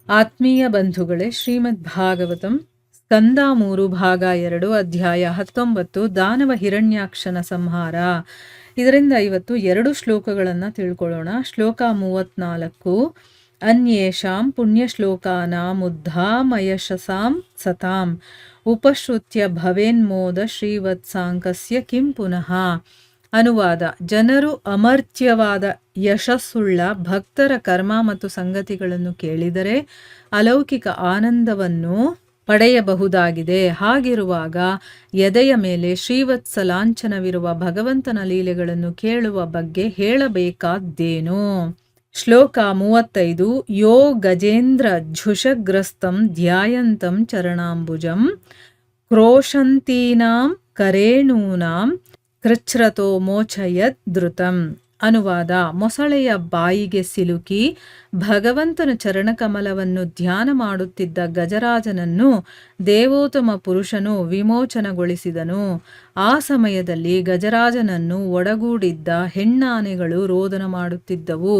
ಆತ್ಮೀಯ ಬಂಧುಗಳೇ, ಶ್ರೀಮದ್ ಭಾಗವತಂ ಸ್ಕಂದ 3 ಭಾಗ 2 ಅಧ್ಯಾಯ 19 ದಾನವ ಹಿರಣ್ಯಾಕ್ಷನ ಸಂಹಾರ. ಇದರಿಂದ ಇವತ್ತು 2 ಶ್ಲೋಕಗಳನ್ನು ತಿಳ್ಕೊಳ್ಳೋಣ. ಶ್ಲೋಕ 34. ಅನ್ಯೇಷಾಂ ಪುಣ್ಯಶ್ಲೋಕಾನಾಂ ಉದ್ಧಾಮಯಶಸಾಂ ಸತಾಂ ಉಪಶ್ರುತ್ಯ ಭವೇನ್ಮೋದ ಶ್ರೀವತ್ಸಾಂಕಸ್ಯ ಕಿಂ ಪುನಃ. ಅನುವಾದ: ಜನರು ಅಮರ್ತ್ಯವಾದ ಯಶಸ್ಸುಳ್ಳ ಭಕ್ತರ ಕರ್ಮ ಮತ್ತು ಸಂಗತಿಗಳನ್ನು ಕೇಳಿದರೆ ಅಲೌಕಿಕ ಆನಂದವನ್ನು ಪಡೆಯಬಹುದಾಗಿದೆ. ಹಾಗಿರುವಾಗ ಎದೆಯ ಮೇಲೆ ಶ್ರೀವತ್ಸಲಾಂಛನವಿರುವ ಭಗವಂತನ ಲೀಲೆಗಳನ್ನು ಕೇಳುವ ಬಗ್ಗೆ ಹೇಳಬೇಕಾದ್ದೇನು? ಶ್ಲೋಕ 35. ಯೋ ಗಜೇಂದ್ರ ಝುಷಗ್ರಸ್ತಂ ಧ್ಯಾಯಂತಂ ಚರಣಾಂಬುಜಂ ಕ್ರೋಶಂತೀನಾಂ ಕರೇಣೂನಾಂ ಕೃಚ್ಛ್ರತೋ ಮೋಚಯದ್ ಧೃತಂ. ಅನುವಾದ: ಮೊಸಳೆಯ ಬಾಯಿಗೆ ಸಿಲುಕಿ ಭಗವಂತನ ಚರಣಕಮಲವನ್ನು ಧ್ಯಾನ ಮಾಡುತ್ತಿದ್ದ ಗಜರಾಜನನ್ನು ದೇವೋತ್ತಮ ಪುರುಷನು ವಿಮೋಚನಗೊಳಿಸಿದನು. ಆ ಸಮಯದಲ್ಲಿ ಗಜರಾಜನನ್ನು ಒಡಗೂಡಿದ್ದ ಹೆಣ್ಣಾನೆಗಳು ರೋದನ ಮಾಡುತ್ತಿದ್ದವು.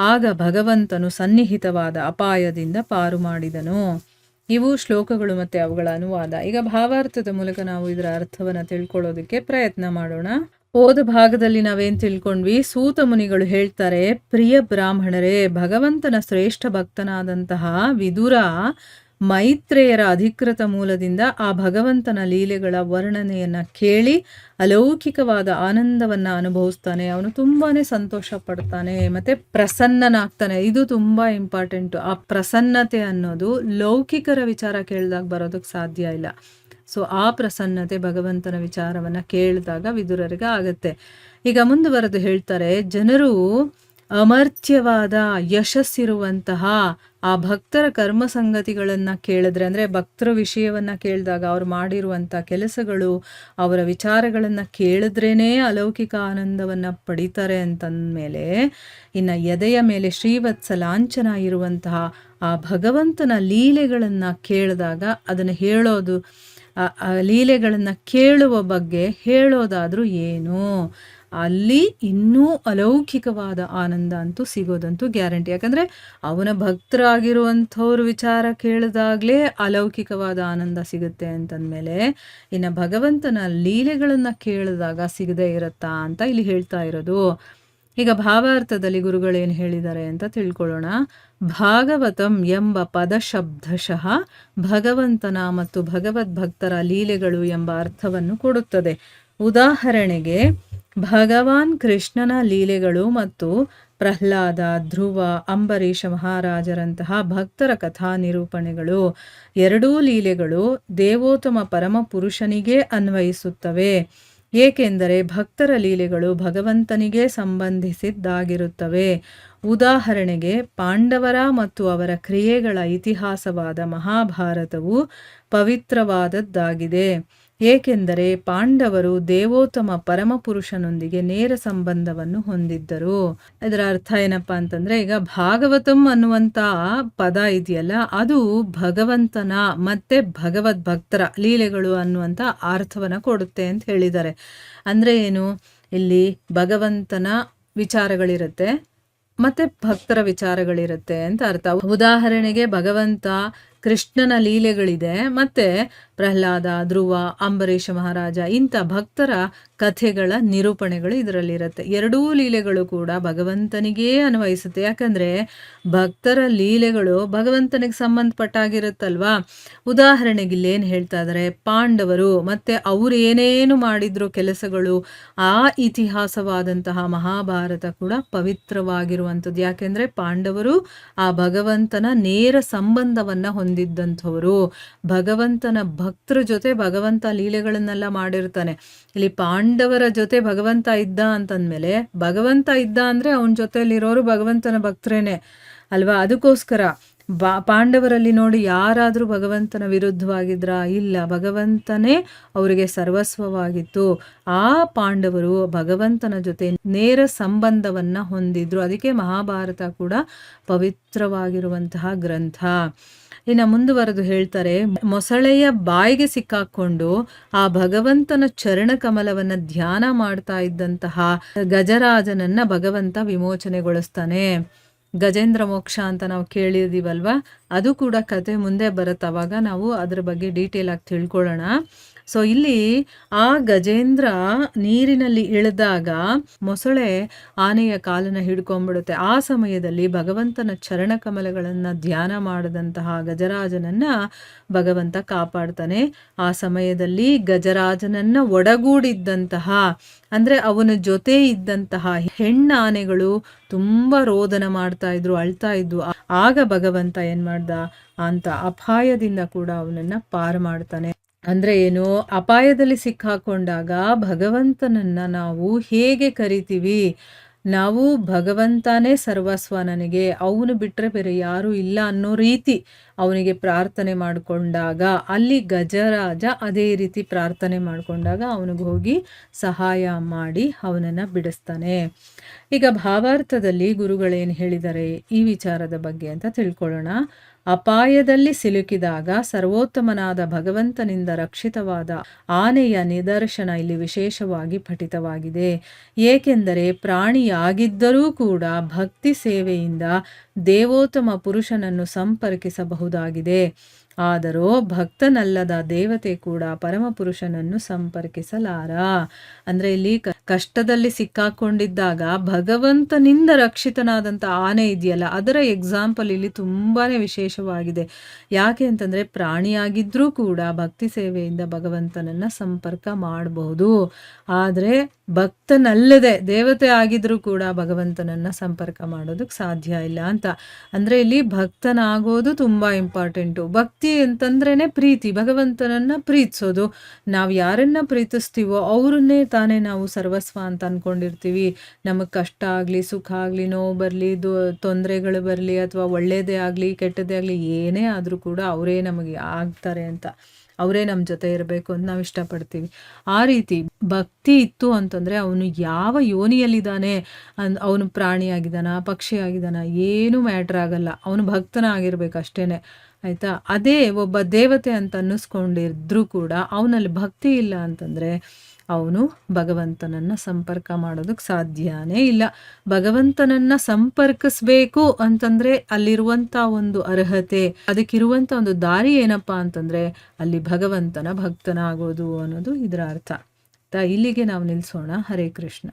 ಆಗ ಭಗವಂತನು ಸನ್ನಿಹಿತವಾದ ಅಪಾಯದಿಂದ ಪಾರು ಮಾಡಿದನು. ಇವು ಶ್ಲೋಕಗಳು ಮತ್ತು ಅವುಗಳ ಅನುವಾದ. ಈಗ ಭಾವಾರ್ಥದ ಮೂಲಕ ನಾವು ಇದರ ಅರ್ಥವನ್ನು ತಿಳ್ಕೊಳ್ಳೋದಕ್ಕೆ ಪ್ರಯತ್ನ ಮಾಡೋಣ. ಹೋದ ಭಾಗದಲ್ಲಿ ನಾವೇನು ತಿಳ್ಕೊಂಡ್ವಿ? ಸೂತ ಮುನಿಗಳು ಹೇಳ್ತಾರೆ, ಪ್ರಿಯ ಬ್ರಾಹ್ಮಣರೇ, ಭಗವಂತನ ಶ್ರೇಷ್ಠ ಭಕ್ತನಾದಂತಹ ವಿದುರ ಮೈತ್ರೇಯರ ಅಧಿಕೃತ ಮೂಲದಿಂದ ಆ ಭಗವಂತನ ಲೀಲೆಗಳ ವರ್ಣನೆಯನ್ನ ಕೇಳಿ ಅಲೌಕಿಕವಾದ ಆನಂದವನ್ನ ಅನುಭವಿಸ್ತಾನೆ. ಅವನು ತುಂಬಾನೇ ಸಂತೋಷ ಪಡ್ತಾನೆ ಮತ್ತೆ ಪ್ರಸನ್ನನಾಗ್ತಾನೆ. ಇದು ತುಂಬಾ ಇಂಪಾರ್ಟೆಂಟು. ಆ ಪ್ರಸನ್ನತೆ ಅನ್ನೋದು ಲೌಕಿಕರ ವಿಚಾರ ಕೇಳಿದಾಗ ಬರೋದಕ್ಕೆ ಸಾಧ್ಯ ಇಲ್ಲ. ಸೊ ಆ ಪ್ರಸನ್ನತೆ ಭಗವಂತನ ವಿಚಾರವನ್ನ ಕೇಳಿದಾಗ ವಿದುರರಿಗೆ ಆಗತ್ತೆ. ಈಗ ಮುಂದುವರೆದು ಹೇಳ್ತಾರೆ, ಜನರು ಅಮರ್ತ್ಯವಾದ ಯಶಸ್ಸಿರುವಂತಹ ಆ ಭಕ್ತರ ಕರ್ಮ ಸಂಗತಿಗಳನ್ನ ಕೇಳಿದ್ರೆ, ಅಂದ್ರೆ ಭಕ್ತರ ವಿಷಯವನ್ನ ಕೇಳಿದಾಗ ಅವ್ರು ಮಾಡಿರುವಂತ ಕೆಲಸಗಳು, ಅವರ ವಿಚಾರಗಳನ್ನ ಕೇಳಿದ್ರೇನೆ ಅಲೌಕಿಕ ಆನಂದವನ್ನ ಪಡಿತಾರೆ ಅಂತಂದ್ಮೇಲೆ, ಇನ್ನ ಎದೆಯ ಮೇಲೆ ಶ್ರೀವತ್ಸಲಾಂಛನ ಇರುವಂತಹ ಆ ಭಗವಂತನ ಲೀಲೆಗಳನ್ನ ಕೇಳಿದಾಗ ಅದನ್ನ ಹೇಳೋದು, ಆ ಲೀಲೆಗಳನ್ನ ಕೇಳುವ ಬಗ್ಗೆ ಹೇಳೋದಾದ್ರೂ ಏನು? ಅಲ್ಲಿ ಇನ್ನೂ ಅಲೌಕಿಕವಾದ ಆನಂದ ಅಂತೂ ಸಿಗೋದಂತೂ ಗ್ಯಾರಂಟಿ. ಯಾಕಂದ್ರೆ ಅವನ ಭಕ್ತರಾಗಿರುವಂಥವ್ರ ವಿಚಾರ ಕೇಳಿದಾಗ್ಲೇ ಅಲೌಕಿಕವಾದ ಆನಂದ ಸಿಗುತ್ತೆ ಅಂತಂದ್ಮೇಲೆ ಇನ್ನು ಭಗವಂತನ ಲೀಲೆಗಳನ್ನ ಕೇಳಿದಾಗ ಸಿಗದೆ ಇರತ್ತಾ ಅಂತ ಇಲ್ಲಿ ಹೇಳ್ತಾ ಇರೋದು. ಈಗ ಭಾವಾರ್ಥದಲ್ಲಿ ಗುರುಗಳೇನು ಹೇಳಿದ್ದಾರೆ ಅಂತ ತಿಳ್ಕೊಳ್ಳೋಣ. ಭಾಗವತಂ ಎಂಬ ಪದ ಶಬ್ದಶಃ ಭಗವಂತನ ಮತ್ತು ಭಗವದ್ಭಕ್ತರ ಲೀಲೆಗಳು ಎಂಬ ಅರ್ಥವನ್ನು ಕೊಡುತ್ತದೆ. ಉದಾಹರಣೆಗೆ ಭಗವಾನ್ ಕೃಷ್ಣನ ಲೀಲೆಗಳು ಮತ್ತು ಪ್ರಹ್ಲಾದ, ಧ್ರುವ, ಅಂಬರೀಷ ಮಹಾರಾಜರಂತಹ ಭಕ್ತರ ಕಥಾ ನಿರೂಪಣೆಗಳು, ಎರಡೂ ಲೀಲೆಗಳು ದೇವೋತ್ತಮ ಪರಮ ಪುರುಷನಿಗೆ ಅನ್ವಯಿಸುತ್ತವೆ. ಏಕೆಂದರೆ ಭಕ್ತರ ಲೀಲೆಗಳು ಭಗವಂತನಿಗೆ ಸಂಬಂಧಿಸಿದ್ದಾಗಿರುತ್ತವೆ. ಉದಾಹರಣೆಗೆ ಪಾಂಡವರ ಮತ್ತು ಅವರ ಕ್ರಿಯೆಗಳ ಇತಿಹಾಸವಾದ ಮಹಾಭಾರತವು ಪವಿತ್ರವಾದದ್ದಾಗಿದೆ. ಏಕೆಂದರೆ ಪಾಂಡವರು ದೇವೋತ್ತಮ ಪರಮಪುರುಷನೊಂದಿಗೆ ನೇರ ಸಂಬಂಧವನ್ನು ಹೊಂದಿದ್ದರು. ಇದರ ಅರ್ಥ ಏನಪ್ಪಾ ಅಂತಂದ್ರೆ, ಈಗ ಭಾಗವತಂ ಅನ್ನುವಂತ ಪದ ಇದೆಯಲ್ಲ, ಅದು ಭಗವಂತನ ಮತ್ತೆ ಭಗವದ್ಭಕ್ತರ ಲೀಲೆಗಳು ಅನ್ನುವಂತ ಅರ್ಥವನ್ನ ಕೊಡುತ್ತೆ ಅಂತ ಹೇಳಿದ್ದಾರೆ. ಅಂದ್ರೆ ಏನು? ಇಲ್ಲಿ ಭಗವಂತನ ವಿಚಾರಗಳಿರುತ್ತೆ ಮತ್ತೆ ಭಕ್ತರ ವಿಚಾರಗಳಿರುತ್ತೆ ಅಂತ ಅರ್ಥ. ಉದಾಹರಣೆಗೆ ಭಗವಂತ ಕೃಷ್ಣನ ಲೀಲೆಗಳಿದೆ, ಮತ್ತೆ ಪ್ರಹ್ಲಾದ, ಧ್ರುವ, ಅಂಬರೀಷ ಮಹಾರಾಜ ಇಂಥ ಭಕ್ತರ ಕಥೆಗಳ ನಿರೂಪಣೆಗಳು ಇದರಲ್ಲಿರುತ್ತೆ. ಎರಡೂ ಲೀಲೆಗಳು ಕೂಡ ಭಗವಂತನಿಗೇ ಅನ್ವಯಿಸುತ್ತೆ. ಯಾಕಂದ್ರೆ ಭಕ್ತರ ಲೀಲೆಗಳು ಭಗವಂತನಿಗೆ ಸಂಬಂಧಪಟ್ಟಾಗಿರುತ್ತಲ್ವಾ. ಉದಾಹರಣೆಗೆ ಇಲ್ಲೇನು ಹೇಳ್ತಾ ಇದ್ದಾರೆ, ಪಾಂಡವರು ಮತ್ತೆ ಅವ್ರು ಏನೇನು ಮಾಡಿದ್ರು ಕೆಲಸಗಳು, ಆ ಇತಿಹಾಸವಾದಂತಹ ಮಹಾಭಾರತ ಕೂಡ ಪವಿತ್ರವಾಗಿರುವಂಥದ್ದು. ಯಾಕೆಂದ್ರೆ ಪಾಂಡವರು ಆ ಭಗವಂತನ ನೇರ ಸಂಬಂಧವನ್ನ ಹೊಂದಿದ್ದಂಥವರು. ಭಗವಂತನ ಭಕ್ತರ ಜೊತೆ ಭಗವಂತ ಲೀಲೆಗಳನ್ನೆಲ್ಲ ಮಾಡಿರ್ತಾನೆ. ಇಲ್ಲಿ ಪಾಂಡವರ ಜೊತೆ ಭಗವಂತ ಇದ್ದ ಅಂತಂದ್ಮೇಲೆ, ಭಗವಂತ ಇದ್ದ ಅಂದ್ರೆ ಅವನ ಜೊತೆಯಲ್ಲಿರೋರು ಭಗವಂತನ ಭಕ್ತರೇನೆ ಅಲ್ವಾ. ಅದಕ್ಕೋಸ್ಕರ ಪಾಂಡವರಲ್ಲಿ ನೋಡಿ ಯಾರಾದ್ರೂ ಭಗವಂತನ ವಿರುದ್ಧವಾಗಿದ್ರ? ಇಲ್ಲ, ಭಗವಂತನೇ ಅವರಿಗೆ ಸರ್ವಸ್ವವಾಗಿತ್ತು. ಆ ಪಾಂಡವರು ಭಗವಂತನ ಜೊತೆ ನೇರ ಸಂಬಂಧವನ್ನ ಹೊಂದಿದ್ರು. ಅದಕ್ಕೆ ಮಹಾಭಾರತ ಕೂಡ ಪವಿತ್ರವಾಗಿರುವಂತಹ ಗ್ರಂಥ. ಇನ್ನು ಮುಂದುವರೆದು ಹೇಳ್ತಾರೆ, ಮೊಸಳೆಯ ಬಾಯಿಗೆ ಸಿಕ್ಕಾಕೊಂಡು ಆ ಭಗವಂತನ ಚರಣ ಕಮಲವನ್ನ ಧ್ಯಾನ ಮಾಡ್ತಾ ಇದ್ದಂತಹ ಗಜರಾಜನನ್ನ ಭಗವಂತ ವಿಮೋಚನೆಗೊಳಿಸ್ತಾನೆ. ಗಜೇಂದ್ರ ಮೋಕ್ಷ ಅಂತ ನಾವು ಕೇಳಿದೀವಲ್ವಾ, ಅದು ಕೂಡ ಕತೆ ಮುಂದೆ ಬರುತ್ತೆ. ಅವಾಗ ನಾವು ಅದ್ರ ಬಗ್ಗೆ ಡೀಟೇಲ್ ಆಗಿ ತಿಳ್ಕೊಳ್ಳೋಣ. ಸೊ ಇಲ್ಲಿ ಆ ಗಜೇಂದ್ರ ನೀರಿನಲ್ಲಿ ಇಳಿದಾಗ ಮೊಸಳೆ ಆನೆಯ ಕಾಲನ್ನ ಹಿಡ್ಕೊಂಡ್ಬಿಡುತ್ತೆ. ಆ ಸಮಯದಲ್ಲಿ ಭಗವಂತನ ಚರಣ ಕಮಲಗಳನ್ನ ಧ್ಯಾನ ಮಾಡದಂತಹ ಗಜರಾಜನನ್ನ ಭಗವಂತ ಕಾಪಾಡ್ತಾನೆ. ಆ ಸಮಯದಲ್ಲಿ ಗಜರಾಜನನ್ನ ಒಡಗೂಡಿದ್ದಂತಹ ಅಂದ್ರೆ ಅವನ ಜೊತೆ ಇದ್ದಂತಹ ಹೆಣ್ಣಾನೆಗಳು ತುಂಬಾ ರೋದನ ಮಾಡ್ತಾ ಇದ್ರು, ಅಳ್ತಾ ಇದ್ವು. ಆಗ ಭಗವಂತ ಏನ್ ಮಾಡ್ದ ಅಂತ ಅಪಾಯದಿಂದ ಕೂಡ ಅವನನ್ನ ಪಾರು ಮಾಡ್ತಾನೆ. ಅಂದ್ರೆ ಏನು, ಅಪಾಯದಲ್ಲಿ ಸಿಕ್ಕಾಕೊಂಡಾಗ ಭಗವಂತನನ್ನ ನಾವು ಹೇಗೆ ಕರಿತೀವಿ, ನಾವು ಭಗವಂತನೇ ಸರ್ವಸ್ವ ನನಗೆ, ಅವನು ಬಿಟ್ರೆ ಬೇರೆ ಯಾರು ಇಲ್ಲ ಅನ್ನೋ ರೀತಿ ಅವನಿಗೆ ಪ್ರಾರ್ಥನೆ ಮಾಡಿಕೊಂಡಾಗ, ಅಲ್ಲಿ ಗಜರಾಜ ಅದೇ ರೀತಿ ಪ್ರಾರ್ಥನೆ ಮಾಡಿಕೊಂಡಾಗ ಅವನಿಗೆ ಹೋಗಿ ಸಹಾಯ ಮಾಡಿ ಅವನನ್ನು ಬಿಡಿಸ್ತಾನೆ. ಈಗ ಭಾವಾರ್ಥದಲ್ಲಿ ಗುರುಗಳೇನು ಹೇಳಿದ್ದಾರೆ ಈ ವಿಚಾರದ ಬಗ್ಗೆ ಅಂತ ತಿಳ್ಕೊಳ್ಳೋಣ. ಅಪಾಯದಲ್ಲಿ ಸಿಲುಕಿದಾಗ ಸರ್ವೋತ್ತಮನಾದ ಭಗವಂತನಿಂದ ರಕ್ಷಿತವಾದ ಆನೆಯ ನಿದರ್ಶನ ಇಲ್ಲಿ ವಿಶೇಷವಾಗಿ ಪಠಿತವಾಗಿದೆ. ಏಕೆಂದರೆ ಪ್ರಾಣಿಯಾಗಿದ್ದರೂ ಕೂಡ ಭಕ್ತಿ ಸೇವೆಯಿಂದ ದೇವೋತ್ತಮ ಪುರುಷನನ್ನು ಸಂಪರ್ಕಿಸಬಹುದಾಗಿದೆ. ಆದರೂ ಭಕ್ತನಲ್ಲದ ದೇವತೆ ಕೂಡ ಪರಮಪುರುಷನನ್ನು ಸಂಪರ್ಕಿಸಲಾರ. ಅಂದ್ರೆ ಇಲ್ಲಿ ಕಷ್ಟದಲ್ಲಿ ಸಿಕ್ಕಾಕೊಂಡಿದ್ದಾಗ ಭಗವಂತನಿಂದ ರಕ್ಷಿತನಾದಂಥ ಆನೆ ಇದೆಯಲ್ಲ, ಅದರ ಎಕ್ಸಾಂಪಲ್ ಇಲ್ಲಿ ತುಂಬಾನೇ ವಿಶೇಷವಾಗಿದೆ. ಯಾಕೆ ಅಂತಂದ್ರೆ ಪ್ರಾಣಿಯಾಗಿದ್ರೂ ಕೂಡ ಭಕ್ತಿ ಸೇವೆಯಿಂದ ಭಗವಂತನನ್ನ ಸಂಪರ್ಕ ಮಾಡಬಹುದು. ಆದ್ರೆ ಭಕ್ತನಲ್ಲದೆ ದೇವತೆ ಆಗಿದ್ರೂ ಕೂಡ ಭಗವಂತನನ್ನ ಸಂಪರ್ಕ ಮಾಡೋದಕ್ಕೆ ಸಾಧ್ಯ ಇಲ್ಲ ಅಂತ. ಅಂದ್ರೆ ಇಲ್ಲಿ ಭಕ್ತನಾಗೋದು ತುಂಬಾ ಇಂಪಾರ್ಟೆಂಟು. ಭಕ್ತಿ ಅಂತಂದ್ರೇನೆ ಪ್ರೀತಿ, ಭಗವಂತನನ್ನ ಪ್ರೀತಿಸೋದು. ನಾವು ಯಾರನ್ನ ಪ್ರೀತಿಸ್ತೀವೋ ಅವ್ರನ್ನೇ ತಾನೇ ನಾವು ಸರ್ವಸ್ವ ಅಂತ ಅನ್ಕೊಂಡಿರ್ತೀವಿ. ನಮಗೆ ಕಷ್ಟ ಆಗಲಿ, ಸುಖ ಆಗಲಿ, ನೋವು ಬರಲಿ, ತೊಂದರೆಗಳು ಬರಲಿ, ಅಥವಾ ಒಳ್ಳೇದೇ ಆಗಲಿ ಕೆಟ್ಟದ್ದೇ ಆಗಲಿ, ಏನೇ ಆದರೂ ಕೂಡ ಅವರೇ ನಮಗೆ ಆಗ್ತಾರೆ ಅಂತ, ಅವರೇ ನಮ್ಮ ಜೊತೆ ಇರಬೇಕು ಅಂತ ನಾವು ಇಷ್ಟಪಡ್ತೀವಿ. ಆ ರೀತಿ ಭಕ್ತಿ ಇತ್ತು ಅಂತಂದರೆ ಅವನು ಯಾವ ಯೋನಿಯಲ್ಲಿದ್ದಾನೆ, ಅವನು ಪ್ರಾಣಿಯಾಗಿದ್ದಾನ, ಪಕ್ಷಿ ಆಗಿದ್ದಾನ, ಏನೂ ಮ್ಯಾಟ್ರ್ ಆಗಲ್ಲ, ಅವನು ಭಕ್ತನ ಆಗಿರ್ಬೇಕು ಅಷ್ಟೇ. ಆಯಿತಾ. ಅದೇ ಒಬ್ಬ ದೇವತೆ ಅಂತ ಅನ್ನಿಸ್ಕೊಂಡಿದ್ರೂ ಕೂಡ ಅವನಲ್ಲಿ ಭಕ್ತಿ ಇಲ್ಲ ಅಂತಂದರೆ ಅವನು ಭಗವಂತನನ್ನು ಸಂಪರ್ಕ ಮಾಡೋದಕ್ಕೆ ಸಾಧ್ಯನೇ ಇಲ್ಲ. ಭಗವಂತನನ್ನ ಸಂಪರ್ಕಿಸ್ಬೇಕು ಅಂತಂದರೆ ಅಲ್ಲಿರುವಂಥ ಒಂದು ಅರ್ಹತೆ, ಅದಕ್ಕಿರುವಂಥ ಒಂದು ದಾರಿ ಏನಪ್ಪ ಅಂತಂದರೆ ಅಲ್ಲಿ ಭಗವಂತನ ಭಕ್ತನಾಗೋದು ಅನ್ನೋದು ಇದರ ಅರ್ಥ. ಇಲ್ಲಿಗೆ ನಾವು ನಿಲ್ಲಿಸೋಣ. ಹರೇ ಕೃಷ್ಣ.